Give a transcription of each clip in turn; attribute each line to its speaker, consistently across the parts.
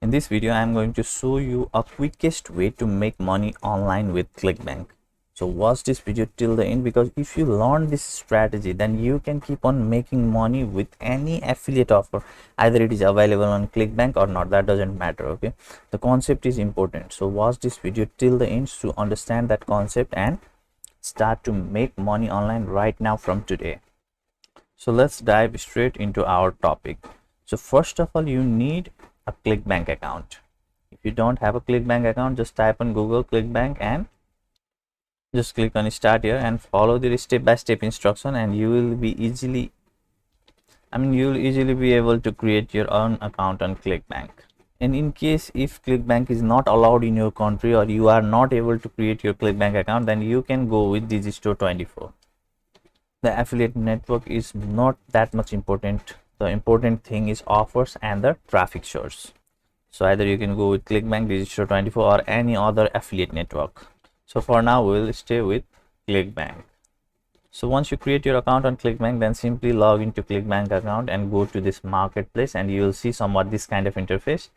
Speaker 1: In this video, I am going to show you a quickest way to make money online with Clickbank. So watch this video till the end, because if you learn this strategy, then you can keep on making money with any affiliate offer, either it is available on Clickbank or not. That doesn't matter. Okay, the concept is important. So watch this video till the end to understand that concept and start to make money online right now from today. So let's dive straight into our topic. So first of all, you need a Clickbank account. If you don't have a Clickbank account, just type on Google Clickbank and just click on start here and follow the step-by-step instruction, and you will easily be able to create your own account on Clickbank. And in case if Clickbank is not allowed in your country, or you are not able to create your Clickbank account, then you can go with Digistore24. The affiliate network is not that much important. The important thing is offers and the traffic source. So either you can go with Clickbank, Digistore24, or any other affiliate network. So for now, we'll stay with Clickbank. So once you create your account on Clickbank, then simply log into Clickbank account and go to this marketplace, and you will see somewhat this kind of interface.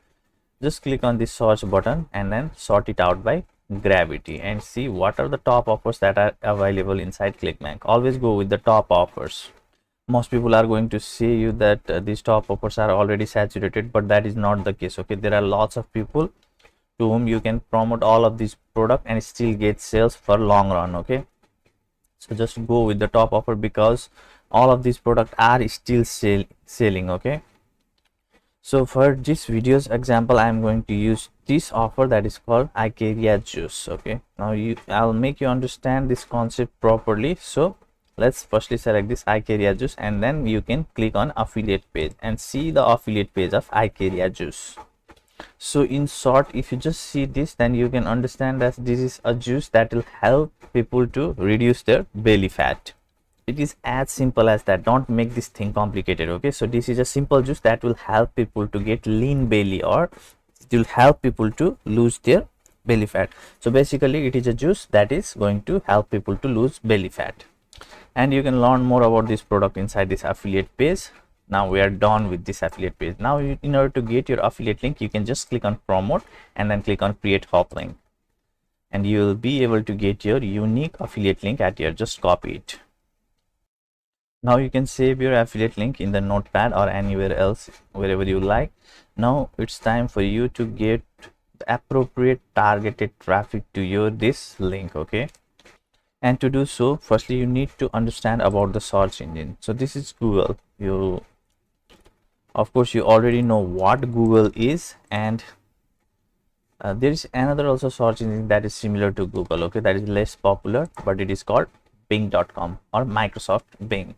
Speaker 1: Just click on this search button and then sort it out by gravity and see what are the top offers that are available inside Clickbank. Always go with the top offers. Most people are going to say you that these top offers are already saturated, but that is not the case. Okay, there are lots of people to whom you can promote all of these product and still get sales for long run. Okay, so just go with the top offer, because all of these products are still selling. Okay, so for this video's example, I am going to use this offer that is called Icaria juice. Okay, now I'll make you understand this concept properly. So let's firstly select this Icaria juice, and then you can click on affiliate page and see the affiliate page of Icaria juice. So in short, if you just see this, then you can understand that this is a juice that will help people to reduce their belly fat. It is as simple as that. Don't make this thing complicated. Okay, so this is a simple juice that will help people to get lean belly, or it will help people to lose their belly fat. So basically, it is a juice that is going to help people to lose belly fat. And you can learn more about this product inside this affiliate page. Now we are done with this affiliate page. Now in order to get your affiliate link, you can just click on promote and then click on create hot link, and you will be able to get your unique affiliate link at your, just copy it. Now you can save your affiliate link in the notepad or anywhere else, wherever you like. Now it's time for you to get the appropriate targeted traffic to your this link. Okay, and to do so, firstly you need to understand about the search engine. So this is Google. Of course you already know what Google is, and there is another also search engine that is similar to Google. Okay, that is less popular, but it is called Bing.com or Microsoft Bing.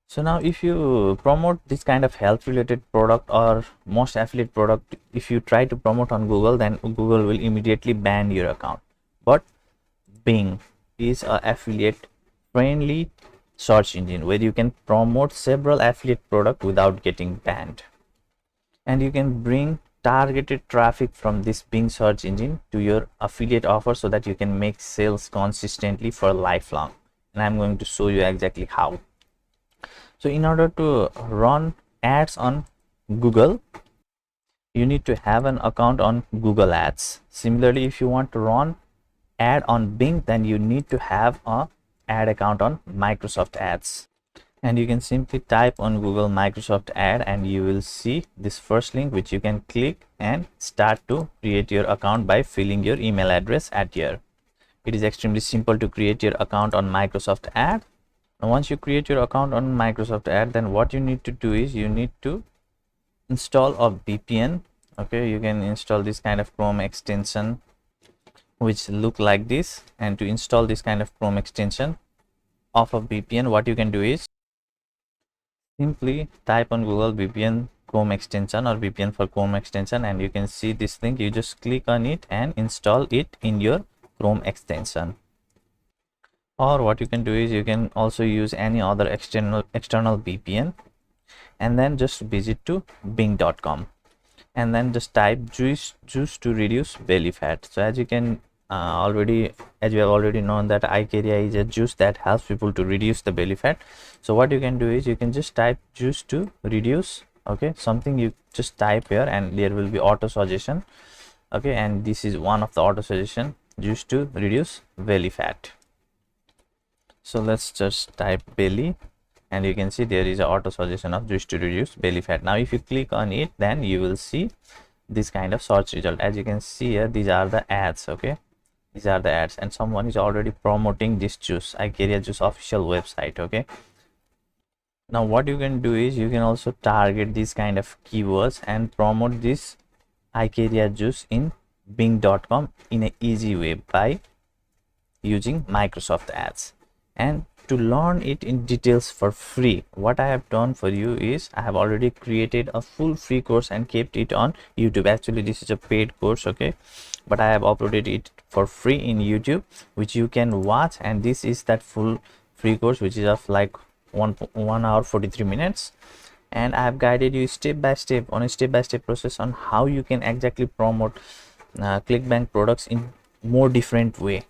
Speaker 1: So now if you promote this kind of health related product or most affiliate product, if you try to promote on Google, then Google will immediately ban your account. But Bing is a affiliate friendly search engine where you can promote several affiliate products without getting banned, and you can bring targeted traffic from this Bing search engine to your affiliate offer, so that you can make sales consistently for lifelong. And I'm going to show you exactly how. So in order to run ads on Google, you need to have an account on Google Ads. Similarly, if you want to run ad on Bing, then you need to have a ad account on Microsoft Ads. And you can simply type on Google Microsoft Ad, and you will see this first link, which you can click and start to create your account by filling your email address at here. It is extremely simple to create your account on Microsoft Ad. Now once you create your account on Microsoft Ad, then what you need to do is you need to install a VPN. Okay, you can install this kind of Chrome extension which look like this, and to install this kind of Chrome extension of a VPN, what you can do is simply type on Google VPN Chrome extension or VPN for Chrome extension, and you can see this link. You just click on it and install it in your Chrome extension. Or what you can do is you can also use any other external VPN, and then just visit to Bing.com, and then just type juice to reduce belly fat. So as you can you have already known that Icaria is a juice that helps people to reduce the belly fat. So what you can do is you can just type juice to reduce Okay, something you just type here and there will be auto suggestion. Okay, and this is one of the auto suggestion used to reduce belly fat. So let's just type belly, and you can see there is a auto suggestion of juice to reduce belly fat. Now if you click on it, then you will see this kind of search result. As you can see here, these are the ads. Okay, these are the ads, and someone is already promoting this juice, iCaria Juice official website. Okay, now what you can do is you can also target these kind of keywords and promote this iCaria Juice in bing.com in an easy way by using Microsoft ads. And to learn it in details for free, what I have done for you is I have already created a full free course and kept it on YouTube. Actually this is a paid course, okay, but I have uploaded it for free in YouTube, which you can watch. And this is that full free course, which is of like 1 hour 43 minutes, and I have guided you step by step on a step-by-step process on how you can exactly promote Clickbank products in more different way,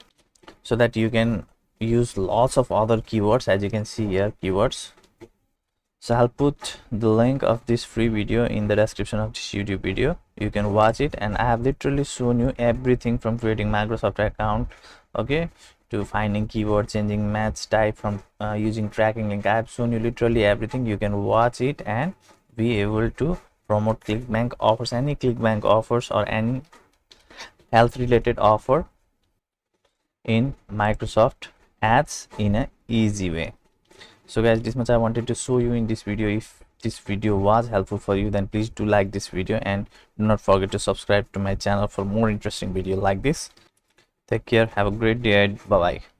Speaker 1: so that you can use lots of other keywords. As you can see here, keywords. So I'll put the link of this free video in the description of this YouTube video. You can watch it, and I have literally shown you everything from creating Microsoft account, okay, to finding keywords, changing match type, from using tracking link. I have shown you literally everything. You can watch it and be able to promote Clickbank offers, any Clickbank offers or any health related offer in Microsoft ads in a easy way. So guys, this much I wanted to show you in this video. If this video was helpful for you, then please do like this video and do not forget to subscribe to my channel for more interesting video like this. Take care, have a great day, bye bye.